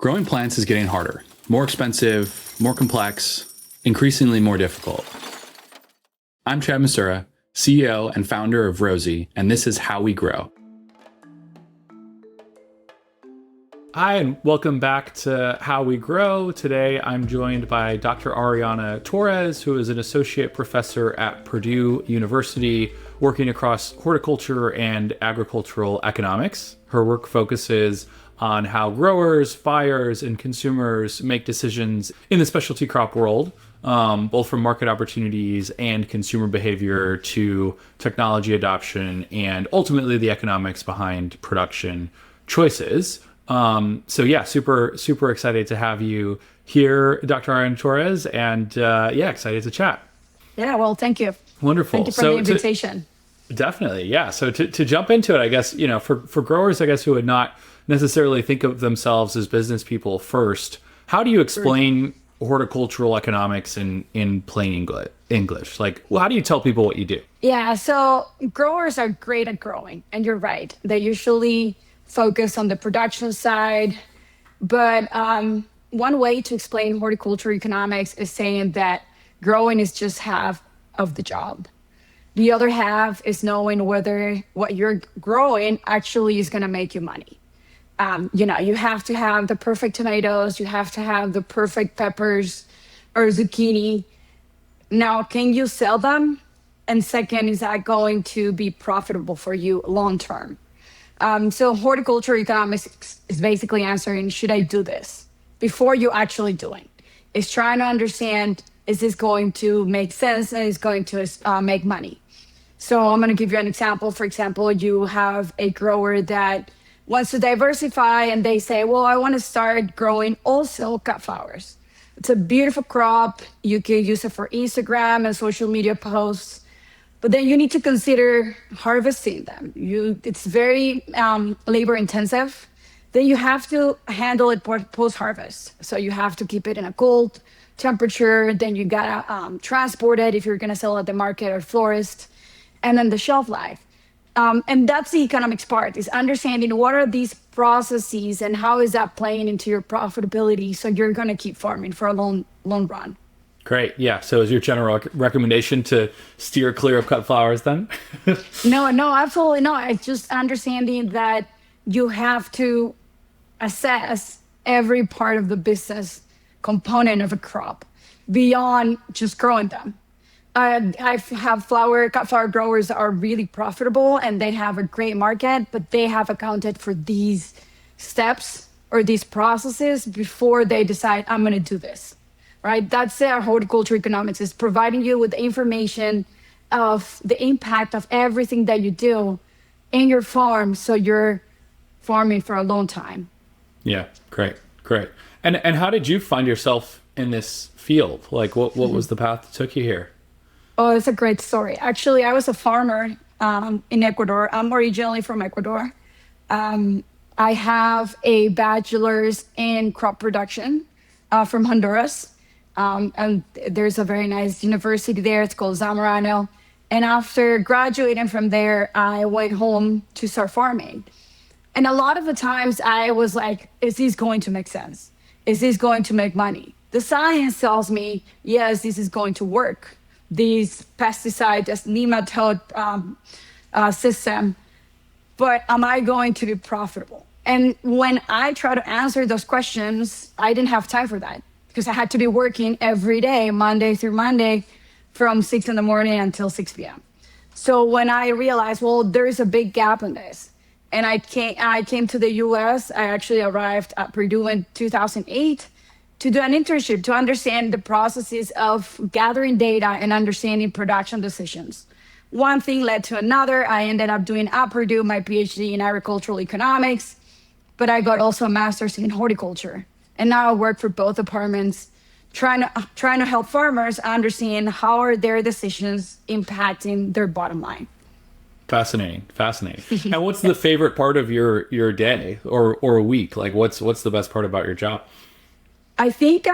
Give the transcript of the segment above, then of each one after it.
Growing plants is getting harder, more expensive, more complex, increasingly more difficult. I'm Chad Masura, CEO and founder of Rosie, and this is How We Grow. Hi, and welcome back to How We Grow. Today, I'm joined by Dr. Ariana Torres, who is an associate professor at Purdue University, working across horticulture and agricultural economics. Her work focuses on how growers, buyers, and consumers make decisions in the specialty crop world, both from market opportunities and consumer behavior to technology adoption and ultimately the economics behind production choices. Super excited to have you here, Dr. Ariana Torres, and excited to chat. Yeah, well, thank you. Wonderful. Thank you for the invitation. Definitely, yeah. So to jump into it, I guess, for growers, I guess, who would not necessarily think of themselves as business people first, how do you explain horticultural economics in plain English? Like, well, how do you tell people what you do? Yeah, so growers are great at growing, and you're right. They usually focus on the production side, but one way to explain horticulture economics is saying that growing is just half of the job. The other half is knowing whether what you're growing actually is going to make you money. You have to have the perfect tomatoes, you have to have the perfect peppers or zucchini. Now, can you sell them? And second, is that going to be profitable for you long term? So horticulture economics is basically answering, should I do this? Before you actually do it. It's trying to understand, is this going to make sense and is going to make money? So I'm going to give you an example. For example, you have a grower that wants to diversify and they say, well, I want to start growing also cut flowers. It's a beautiful crop. You can use it for Instagram and social media posts, but then you need to consider harvesting them. It's very labor intensive. Then you have to handle it post-harvest. So you have to keep it in a cold temperature. Then you gotta transport it if you're gonna sell at the market or florist. And then the shelf life. And that's the economics part, is understanding what are these processes and how is that playing into your profitability so you're going to keep farming for a long run. Great. Yeah. So is your general recommendation to steer clear of cut flowers then? No, absolutely not. It's just understanding that you have to assess every part of the business component of a crop beyond just growing them. I have cut flower growers that are really profitable and they have a great market, but they have accounted for these steps or these processes before they decide, I'm going to do this, right? That's our horticulture economics, is providing you with the information of the impact of everything that you do in your farm so you're farming for a long time. Yeah, great. And how did you find yourself in this field? Like, what was the path that took you here? Oh, it's a great story. Actually, I was a farmer in Ecuador. I'm originally from Ecuador. I have a bachelor's in crop production from Honduras. And there's a very nice university there. It's called Zamorano. And after graduating from there, I went home to start farming. And a lot of the times I was like, is this going to make sense? Is this going to make money? The science tells me, yes, this is going to work. These pesticides, this nematode system, but am I going to be profitable? And when I try to answer those questions, I didn't have time for that because I had to be working every day, Monday through Monday, from 6 in the morning until 6 p.m. So when I realized, well, there is a big gap in this, and I came to the US. I actually arrived at Purdue in 2008 to do an internship to understand the processes of gathering data and understanding production decisions. One thing led to another. I ended up doing at Purdue my PhD in agricultural economics, but I got also a master's in horticulture. And now I work for both departments, trying to help farmers understand how are their decisions impacting their bottom line. Fascinating. And what's the favorite part of your day or a week? Like, what's the best part about your job? I think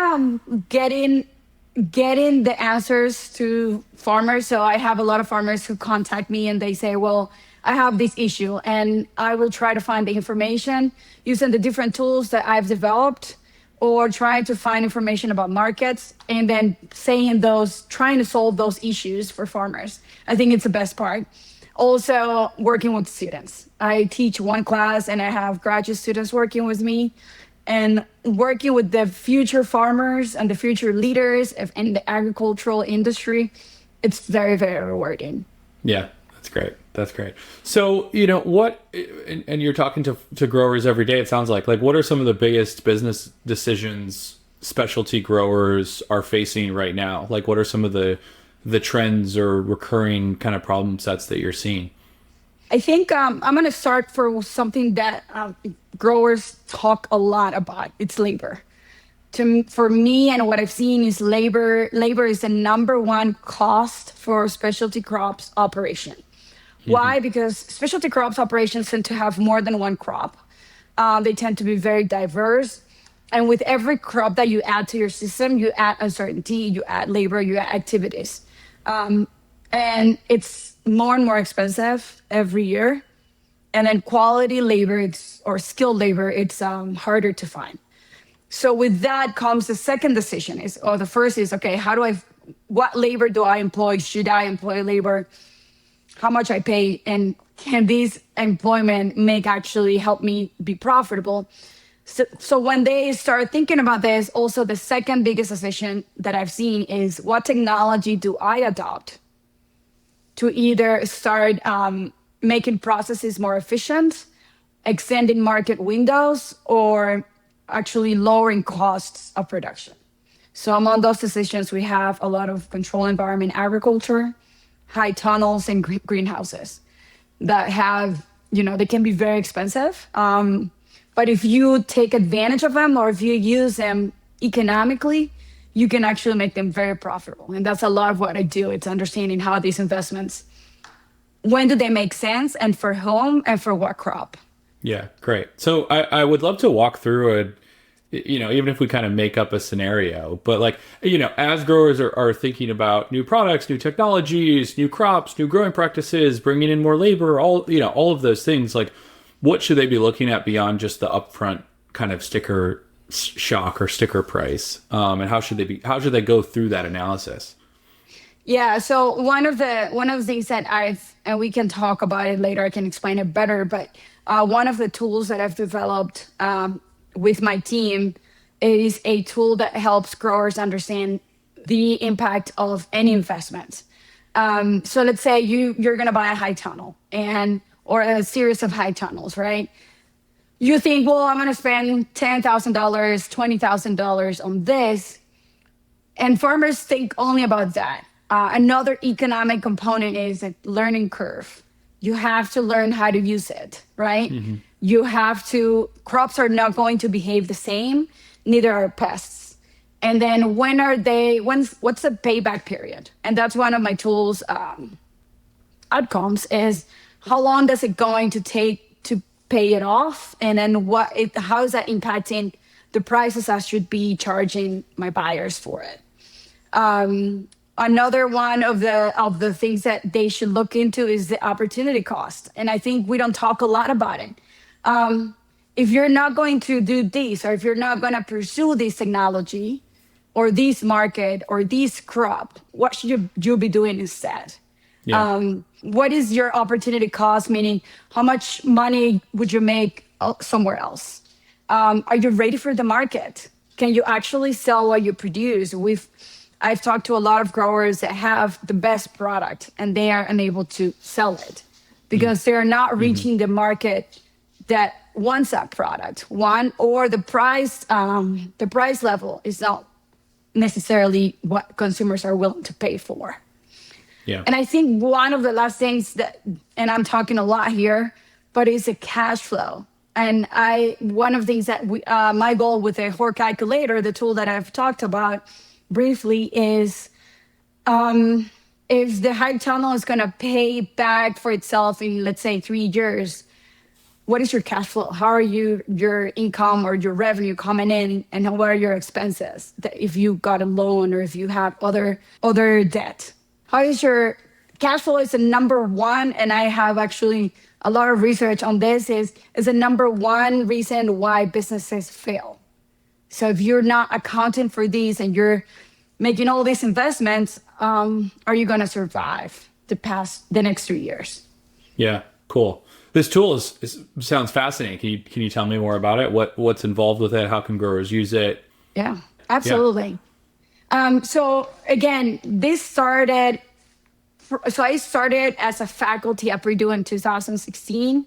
getting the answers to farmers. So I have a lot of farmers who contact me and they say, well, I have this issue, and I will try to find the information using the different tools that I've developed, or trying to find information about markets, and then trying to solve those issues for farmers. I think it's the best part. Also, working with students. I teach one class and I have graduate students working with me, and working with the future farmers and the future leaders in the agricultural industry. It's very, very rewarding. Yeah, that's great. That's great. So, and you're talking to growers every day, it sounds like what are some of the biggest business decisions specialty growers are facing right now? What are some of the trends or recurring kind of problem sets that you're seeing? I think I'm going to start for something that growers talk a lot about. It's labor. For me, and what I've seen is labor. Labor is the number one cost for specialty crops operation. Why? Because specialty crops operations tend to have more than one crop. They tend to be very diverse. And with every crop that you add to your system, you add uncertainty, you add labor, you add activities. And it's more and more expensive every year. And then quality labor, or skilled labor, it's harder to find. So with that comes the second decision the first is, okay, what labor do I employ? Should I employ labor? How much I pay? And can this employment actually help me be profitable? So when they start thinking about this, also the second biggest decision that I've seen is, what technology do I adopt to either start making processes more efficient, extending market windows, or actually lowering costs of production. So among those decisions, we have a lot of controlled environment agriculture, high tunnels, and greenhouses that they can be very expensive. But if you take advantage of them, or if you use them economically, you can actually make them very profitable. And that's a lot of what I do. It's understanding how these investments, when do they make sense, and for whom, and for what crop. Yeah, great. So I would love to walk through even if we kind of make up a scenario, but as growers are thinking about new products, new technologies, new crops, new growing practices, bringing in more labor, all of those things, what should they be looking at beyond just the upfront kind of sticker shock or sticker price? And how should they go through that analysis? Yeah. So one of the things that and we can talk about it later, I can explain it better, but one of the tools that I've developed with my team is a tool that helps growers understand the impact of any investment. So let's say you're going to buy a high tunnel or a series of high tunnels, right? You think, well, I'm going to spend $10,000, $20,000 on this. And farmers think only about that. Another economic component is a learning curve. You have to learn how to use it, right? Mm-hmm. Crops are not going to behave the same, neither are pests. And then what's the payback period? And that's one of my tools outcomes is, how long does it going to take to pay it off? And then how is that impacting the prices I should be charging my buyers for it? Another one of the things that they should look into is the opportunity cost. And I think we don't talk a lot about it. If you're not going to do this, or if you're not going to pursue this technology or this market or this crop, what should you be doing instead? Yeah. What is your opportunity cost? Meaning, how much money would you make somewhere else? Are you ready for the market? Can you actually sell what you produce? I've talked to a lot of growers that have the best product and they are unable to sell it because they're not reaching the market that wants that product. Or the price level is not necessarily what consumers are willing to pay for. Yeah. And I think one of the last things and I'm talking a lot here, but it's a cash flow. And one of the things that my goal with a HORE Calculator, the tool that I've talked about briefly, is if the high tunnel is going to pay back for itself in, let's say, 3 years, what is your cash flow? How are your income or your revenue coming in, and what are your expenses? If you got a loan or if you have other debt, how is your cash flow? Is the number one, and I have actually a lot of research on this, is the number one reason why businesses fail. So if you're not accounting for these and you're making all these investments, are you going to survive the next 3 years? Yeah, cool. This tool sounds fascinating. Can you tell me more about it? What's involved with it? How can growers use it? Yeah, absolutely. So again, I started as a faculty at Purdue in 2016.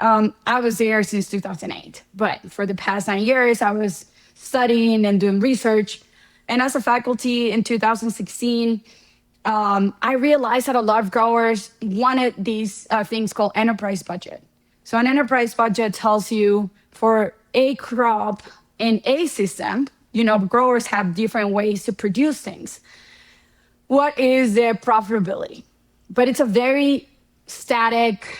I was there since 2008, but for the past 9 years, I was studying and doing research. And as a faculty in 2016, I realized that a lot of growers wanted these things called enterprise budget. So an enterprise budget tells you for a crop in a system, growers have different ways to produce things. What is their profitability? But it's a very static,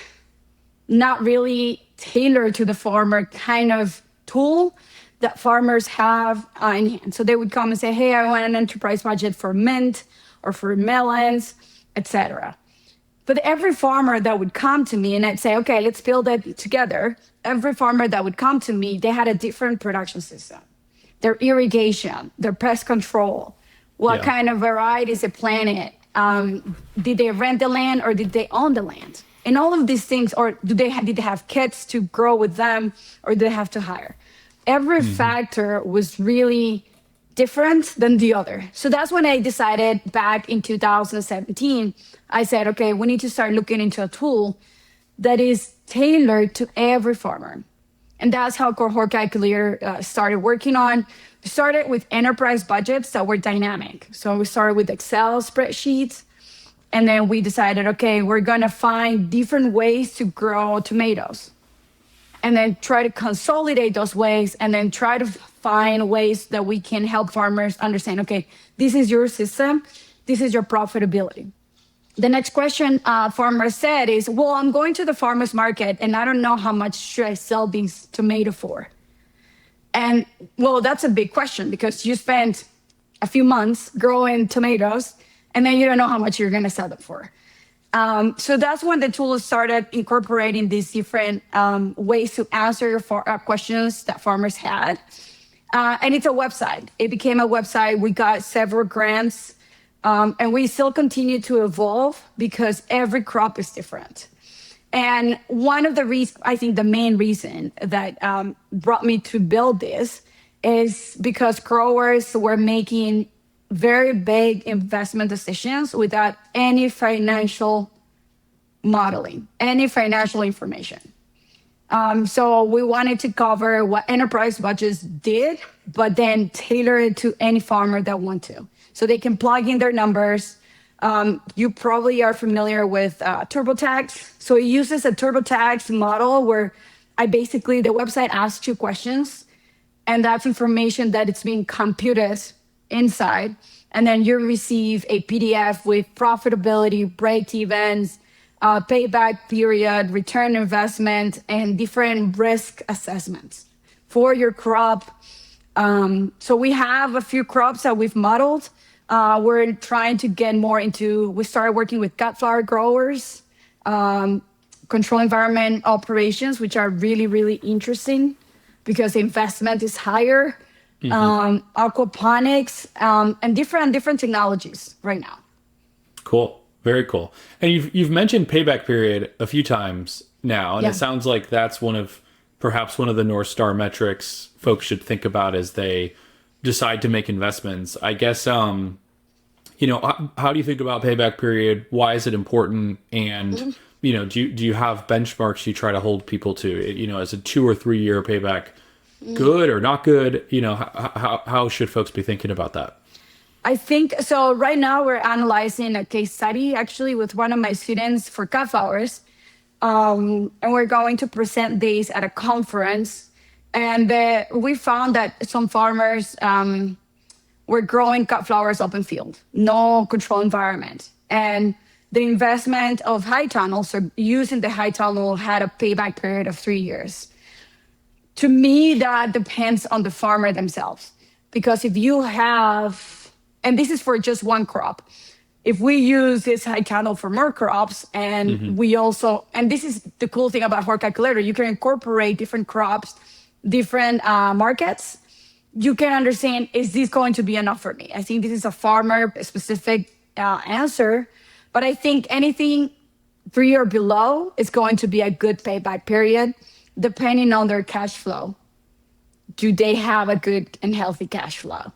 not really tailored to the farmer kind of tool that farmers have in hand. So they would come and say, hey, I want an enterprise budget for mint or for melons, etc. But every farmer that would come to me and I'd say, okay, let's build it together. Every farmer that would come to me, they had a different production system. Their irrigation, their pest control, what kind of varieties they planted. Did they rent the land or did they own the land? And all of these things, or did they have kids to grow with them, or did they have to hire? Every factor was really different than the other. So that's when I decided back in 2017, I said, okay, we need to start looking into a tool that is tailored to every farmer. And that's how HORE Calculator started working on. We started with enterprise budgets that were dynamic. So we started with Excel spreadsheets. And then we decided, okay, we're going to find different ways to grow tomatoes. And then try to consolidate those ways and then try to find ways that we can help farmers understand, okay, this is your system, this is your profitability. The next question farmers said is, well, I'm going to the farmer's market and I don't know how much should I sell these tomatoes for. And well, that's a big question because you spent a few months growing tomatoes and then you don't know how much you're going to sell them for. So that's when the tool started incorporating these different ways to answer your questions that farmers had. And it's a website. It became a website. We got several grants, and we still continue to evolve because every crop is different. And one of the reasons, I think the main reason that brought me to build this is because growers were making very big investment decisions without any financial modeling, any financial information. So we wanted to cover what enterprise budgets did, but then tailor it to any farmer that want to. So they can plug in their numbers. You probably are familiar with TurboTax. So it uses a TurboTax model where the website asks you questions, and that's information that it's being computed inside, and then you receive a PDF with profitability, break-evens, payback period, return investment, and different risk assessments for your crop. So we have a few crops that we've modeled. We're trying to get more into, we started working with cut flower growers, control environment operations, which are really, really interesting because the investment is higher. Aquaponics, and different technologies right now. Cool. Very cool. And you've mentioned payback period a few times now, and it sounds like that's perhaps one of the North Star metrics folks should think about as they decide to make investments. I guess, how do you think about payback period? Why is it important? And, do you have benchmarks you try to hold people to, as a 2 or 3 year payback, good or not good? How should folks be thinking about that? I think so. Right now, we're analyzing a case study actually with one of my students for cut flowers, and we're going to present these at a conference. And we found that some farmers were growing cut flowers open field, no control environment, and the investment of high tunnels, or using the high tunnel, had a payback period of 3 years. To me, that depends on the farmer themselves. Because if you have, and this is for just one crop, if we use this high candle for more crops, and we also, and this is the cool thing about HORE Calculator, you can incorporate different crops, different markets. You can understand, is this going to be enough for me? I think this is a farmer specific answer, but I think anything 3 or below is going to be a good payback period, depending on their cash flow. Do they have a good and healthy cash flow?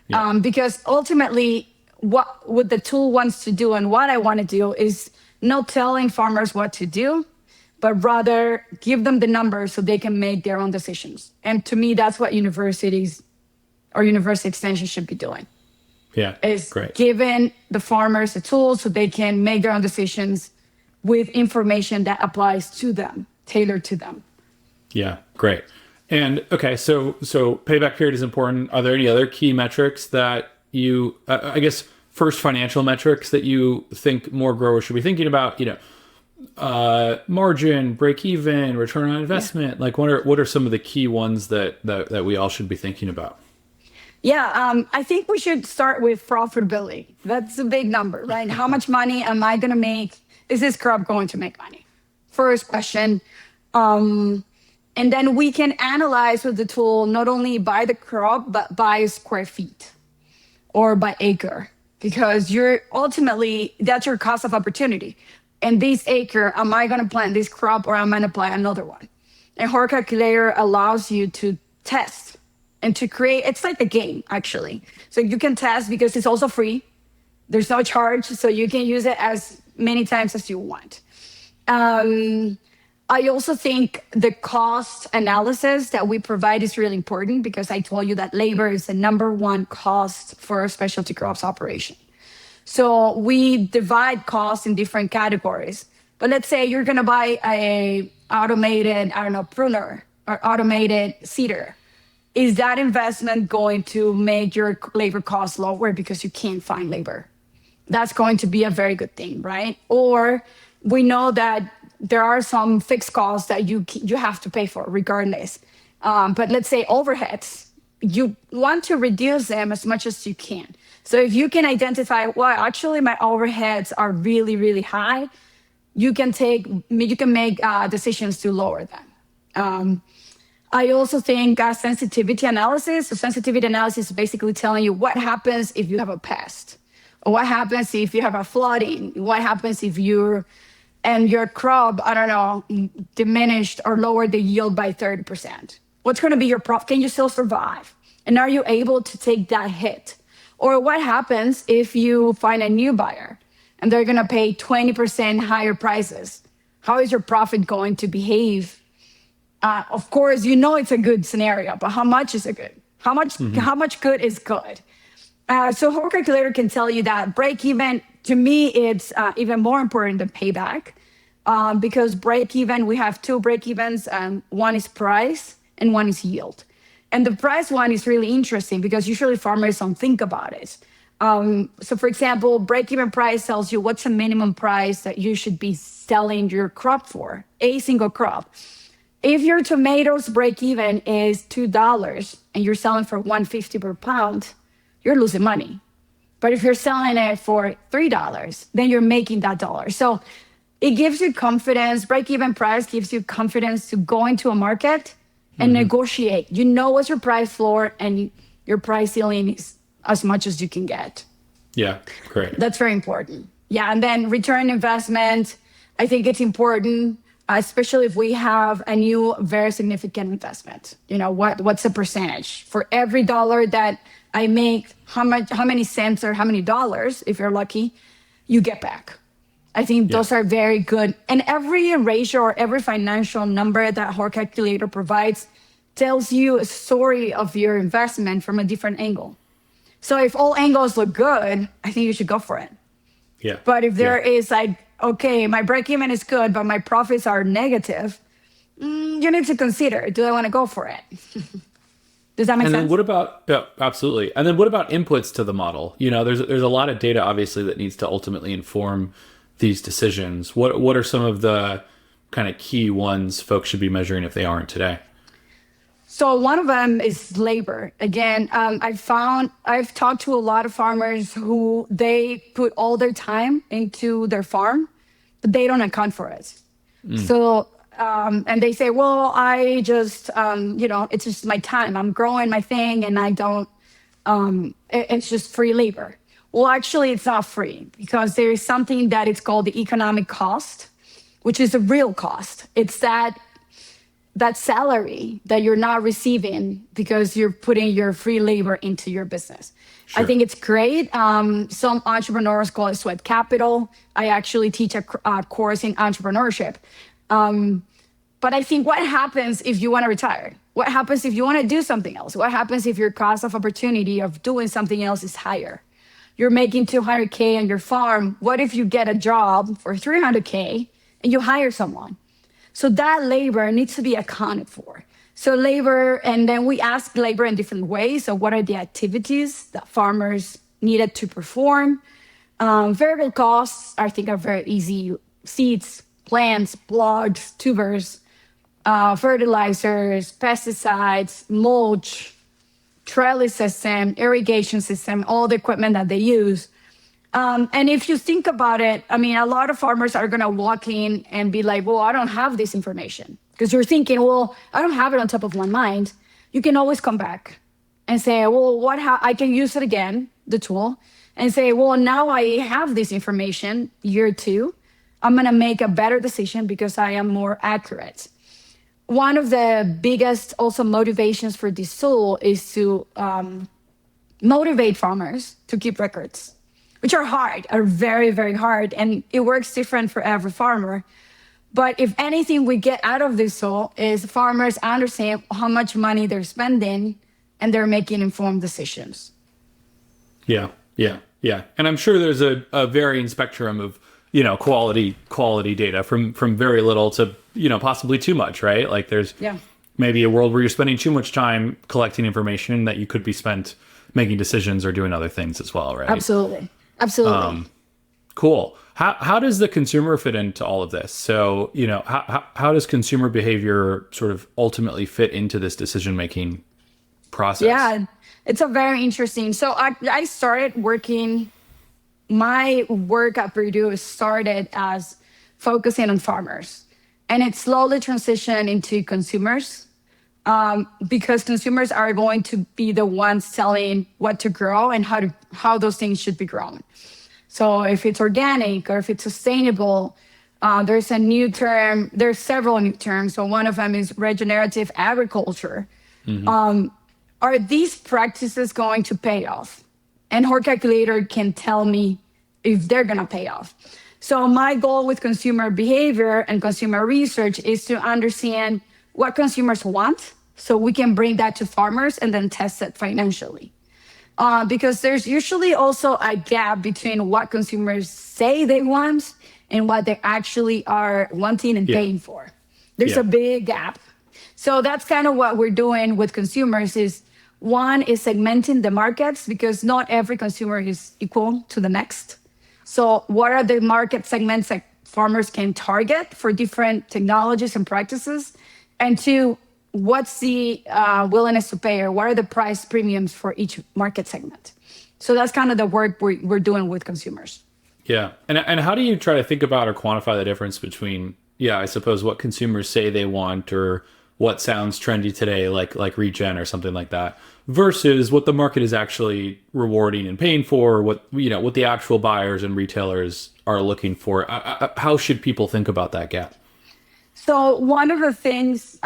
Yeah. Because ultimately, what the tool wants to do and what I want to do is not telling farmers what to do, but rather give them the numbers so they can make their own decisions. And to me, that's what universities or university extensions should be doing. Yeah, is great. Giving the farmers the tools so they can make their own decisions with information that applies to them, tailored to them. Yeah, great. And okay, so payback period is important. Are there any other key metrics that you, I guess, first financial metrics that you think more growers should be thinking about? Margin, break even, return on investment. Yeah. Like, what are some of the key ones that we all should be thinking about? Yeah, I think we should start with profitability. That's a big number, right? How much money am I going to make? Is this crop going to make money? First question. And then we can analyze with the tool not only by the crop, but by square feet or by acre, because you're ultimately, that's your cost of opportunity. And this acre, am I going to plant this crop or am I going to plant another one? And HORE Calculator allows you to test and to create, it's like a game, actually. So you can test because it's also free. There's no charge, so you can use it as many times as you want. I also think the cost analysis that we provide is really important, because I told you that labor is the number one cost for a specialty crops operation. So we divide costs in different categories. But let's say you're gonna buy a automated, pruner or automated seeder. Is that investment going to make your labor costs lower because you can't find labor? That's going to be a very good thing, right? Or we know that there are some fixed costs that you have to pay for regardless. But let's say overheads, you want to reduce them as much as you can. So if you can identify, well, actually my overheads are really, really high, you can make decisions to lower them. I also think sensitivity analysis. So sensitivity analysis is basically telling you what happens if you have a pest, or what happens if you have a flooding, what happens if your crop, diminished or lowered the yield by 30%. What's going to be your profit? Can you still survive? And are you able to take that hit? Or what happens if you find a new buyer and they're going to pay 20% higher prices? How is your profit going to behave? Of course, it's a good scenario, but how much is it good? How much good is good? So HORE Calculator can tell you that break even, to me, it's even more important than payback, because break even, we have two break evens. One is price and one is yield. And the price one is really interesting because usually farmers don't think about it. So for example, break even price tells you what's the minimum price that you should be selling your crop for, a single crop. If your tomatoes break even is $2 and you're selling for $1.50 per pound, you're losing money. But if you're selling it for $3, then you're making that dollar. So it gives you confidence. Break-even price gives you confidence to go into a market and negotiate. You know what's your price floor, and your price ceiling is as much as you can get. Yeah, great. That's very important. Yeah, and then return investment, I think it's important, especially if we have a new, very significant investment. What's the percentage? For every dollar that I make, how many cents or how many dollars, if you're lucky, you get back. I think those are very good. And every ratio or every financial number that HORE Calculator provides tells you a story of your investment from a different angle. So if all angles look good, I think you should go for it. Yeah. But if there is okay, my break-even is good, but my profits are negative, you need to consider, do I want to go for it? Does that make sense? And then what about, absolutely. And then what about inputs to the model? There's a lot of data, obviously, that needs to ultimately inform these decisions. What are some of the kind of key ones folks should be measuring if they aren't today? So one of them is labor. Again, I've talked to a lot of farmers who they put all their time into their farm, but they don't account for it. So, and they say, well, I just, it's just my time. I'm growing my thing and I don't, it's just free labor. Well, actually, it's not free because there is something that is called the economic cost, which is a real cost. It's that salary that you're not receiving because you're putting your free labor into your business. Sure. I think it's great. Some entrepreneurs call it sweat capital. I actually teach a course in entrepreneurship. But I think what happens if you want to retire? What happens if you want to do something else? What happens if your cost of opportunity of doing something else is higher? You're making 200K on your farm. What if you get a job for 300K and you hire someone? So that labor needs to be accounted for. So labor, and then we ask labor in different ways. So what are the activities that farmers needed to perform? Variable costs, I think, are very easy. Seeds, plants, plugs, tubers, fertilizers, pesticides, mulch, trellis system, irrigation system, all the equipment that they use. And if you think about it, I mean, a lot of farmers are going to walk in and be like, well, I don't have this information. Because you're thinking, well, I don't have it on top of my mind. You can always come back and say, well, I can use it again, the tool, and say, well, now I have this information, year two. I'm going to make a better decision because I am more accurate. One of the biggest also motivations for this tool is to motivate farmers to keep records, which are very, very hard. And it works different for every farmer. But if anything we get out of this tool is farmers understand how much money they're spending and they're making informed decisions. Yeah. And I'm sure there's a varying spectrum of, quality data from very little to, possibly too much, right? Like there's maybe a world where you're spending too much time collecting information that you could be spent making decisions or doing other things as well, right? Absolutely. Cool. How does the consumer fit into all of this? So, how does consumer behavior sort of ultimately fit into this decision-making process? Yeah, it's a very interesting. So I started working, my work at Purdue started as focusing on farmers. And it slowly transitioned into consumers because consumers are going to be the ones telling what to grow and how those things should be grown. So if it's organic or if it's sustainable, there's a new term, there's several new terms. So one of them is regenerative agriculture. Mm-hmm. Are these practices going to pay off? And HORE Calculator can tell me if they're going to pay off. So my goal with consumer behavior and consumer research is to understand what consumers want so we can bring that to farmers and then test it financially. Because there's usually also a gap between what consumers say they want and what they actually are wanting and paying for. There's a big gap. So that's kind of what we're doing with consumers is one is segmenting the markets because not every consumer is equal to the next. So what are the market segments that farmers can target for different technologies and practices? And two, what's the willingness to pay or what are the price premiums for each market segment? So that's kind of the work we're doing with consumers. Yeah. And how do you try to think about or quantify the difference between, I suppose what consumers say they want or what sounds trendy today, like regen or something like that, versus what the market is actually rewarding and paying for, what the actual buyers and retailers are looking for? How should people think about that gap? So one of the things,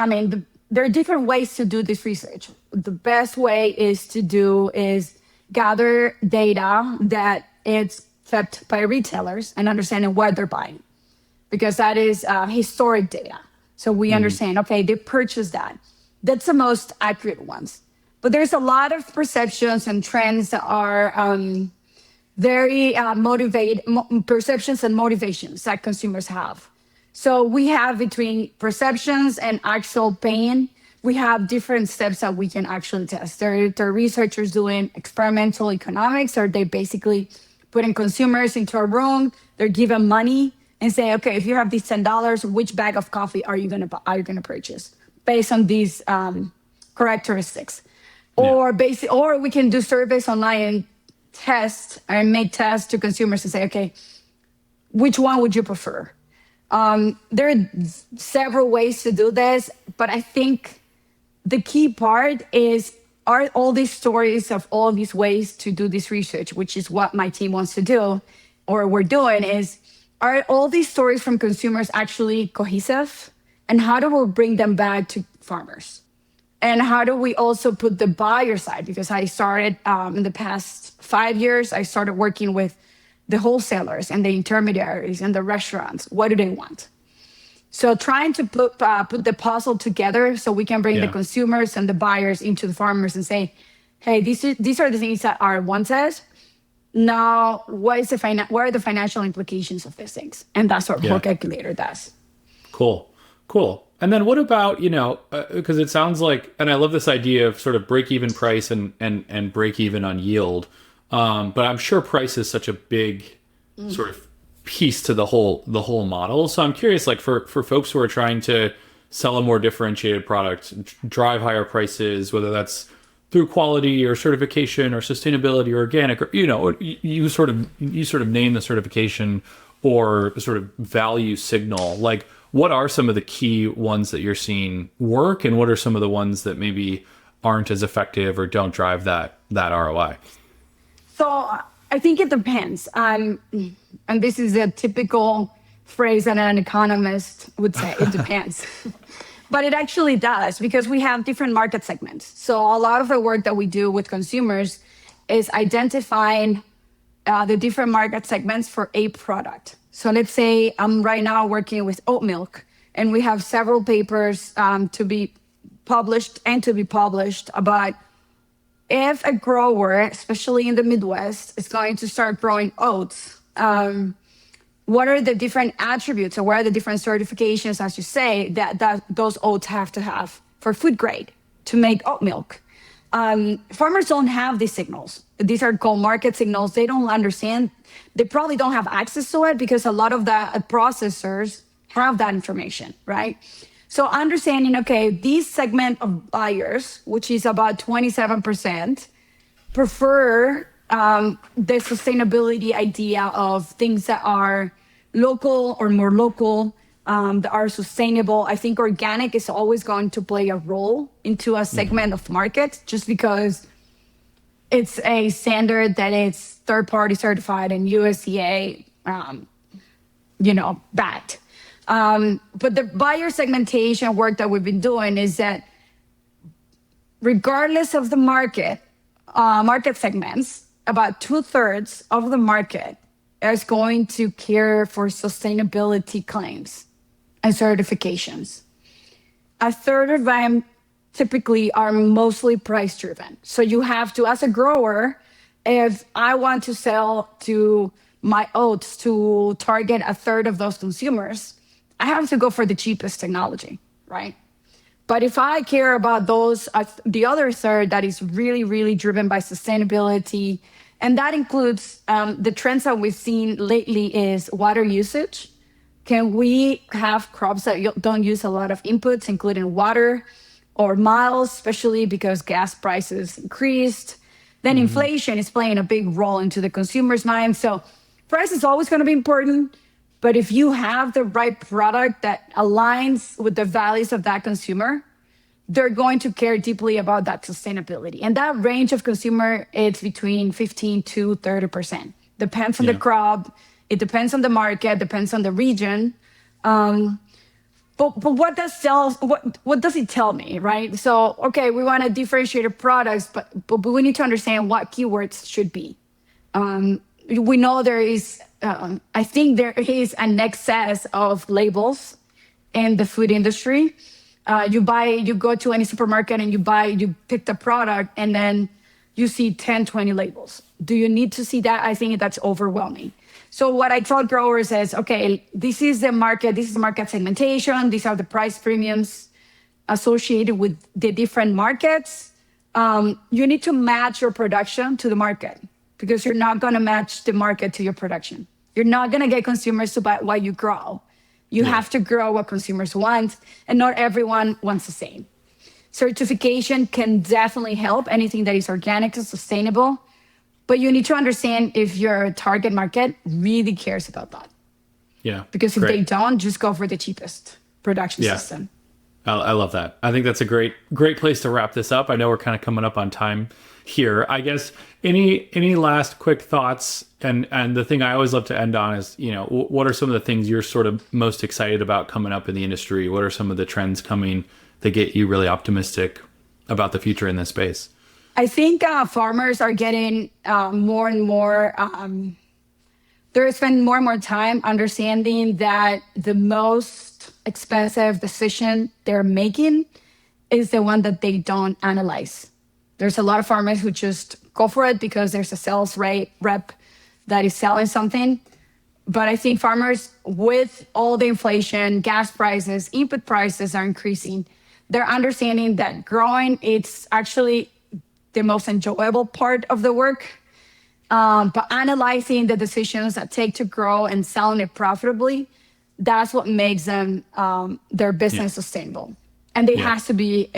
there are different ways to do this research. The best way is gather data that is kept by retailers and understanding what they're buying, because that is historic data. So we understand, okay, they purchased that. That's the most accurate ones. But there's a lot of perceptions and trends that are very perceptions and motivations that consumers have. So we have between perceptions and actual pain, we have different steps that we can actually test. There are researchers doing experimental economics, or they basically putting consumers into a room, they're given money and say, okay, if you have these $10, which bag of coffee are you gonna purchase based on these characteristics. Yeah. Or we can do surveys online and test and make tests to consumers and say, okay, which one would you prefer? There are several ways to do this, but I think the key part is, are all these stories of all these ways to do this research, which is what my team wants to do, or we're doing, is, are all these stories from consumers actually cohesive? And how do we bring them back to farmers? And how do we also put the buyer side? Because I started in the past 5 years, I started working with the wholesalers and the intermediaries and the restaurants. What do they want? So trying to put the puzzle together so we can bring the consumers and the buyers into the farmers and say, hey, these are the things that are wanted. Now, what are the financial implications of these things? And that's what HORE Calculator does. Cool. And then what about, because it sounds like, and I love this idea of sort of break even price and break even on yield. But I'm sure price is such a big sort of piece to the whole model. So I'm curious, like for folks who are trying to sell a more differentiated product, drive higher prices, whether that's through quality or certification or sustainability or organic, or, you sort of name the certification or sort of value signal. Like, what are some of the key ones that you're seeing work, and what are some of the ones that maybe aren't as effective or don't drive that ROI? So I think it depends. And this is a typical phrase that an economist would say, it depends. But it actually does, because we have different market segments. So a lot of the work that we do with consumers is identifying the different market segments for a product. So let's say I'm right now working with oat milk, and we have several papers to be published about if a grower, especially in the Midwest, is going to start growing oats, what are the different attributes, or what are the different certifications, as you say, that those oats have to have for food grade to make oat milk? Farmers don't have these signals. These are called market signals. They don't understand. They probably don't have access to it, because a lot of the processors have that information, right? So understanding, okay, this segment of buyers, which is about 27%, prefer the sustainability idea of things that are local or more local, that are sustainable. I think organic is always going to play a role into a segment of market, just because it's a standard that is third-party certified and USDA, backed. But the buyer segmentation work that we've been doing is that regardless of the market segments, about 2/3 of the market is going to care for sustainability claims and certifications. A third of them typically are mostly price driven. So you have to, as a grower, if I want to sell to my oats to target a third of those consumers, I have to go for the cheapest technology, right? But if I care about those, the other third that is really, really driven by sustainability, and that includes the trends that we've seen lately is water usage. Can we have crops that don't use a lot of inputs, including water or miles, especially because gas prices increased? Then inflation is playing a big role into the consumer's mind. So price is always going to be important. But if you have the right product that aligns with the values of that consumer, they're going to care deeply about that sustainability. And that range of consumer, it's between 15 to 30%. Depends on the crop. It depends on the market, depends on the region. But what does it tell me, right? So, okay, we want to differentiate products, but we need to understand what keywords should be. We know there is, I think there is an excess of labels in the food industry. You go to any supermarket and you pick the product, and then you see 10, 20 labels. Do you need to see that? I think that's overwhelming. So what I tell growers is, okay, this is the market segmentation. These are the price premiums associated with the different markets. You need to match your production to the market, because you're not going to match the market to your production. You're not going to get consumers to buy what you grow. You have to grow what consumers want, and not everyone wants the same. certification can definitely help anything that is organic and sustainable. But you need to understand if your target market really cares about that. Yeah. Because if great. they don't, just go for the cheapest production system. I love that. I think that's a great place to wrap this up. I know we're kind of coming up on time here. I guess any last quick thoughts, and the thing I always love to end on is, what are some of the things you're sort of most excited about coming up in the industry? What are some of the trends coming that get you really optimistic about the future in this space? I think farmers are getting more and more, they're spending more and more time understanding that the most expensive decision they're making is the one that they don't analyze. There's a lot of farmers who just go for it because there's a sales rep that is selling something. But I think farmers, with all the inflation, gas prices, input prices are increasing. They're understanding that growing, it's actually the most enjoyable part of the work. But analyzing the decisions that take to grow and selling it profitably, that's what makes them their business sustainable. And it has to be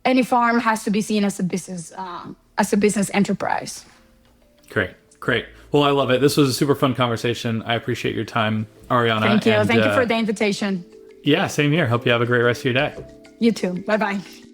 any farm has to be seen as a business enterprise. Great. Well, I love it. This was a super fun conversation. I appreciate your time, Ariana. Thank you. Thank you for the invitation. Yeah, same here. Hope you have a great rest of your day. You too. Bye-bye.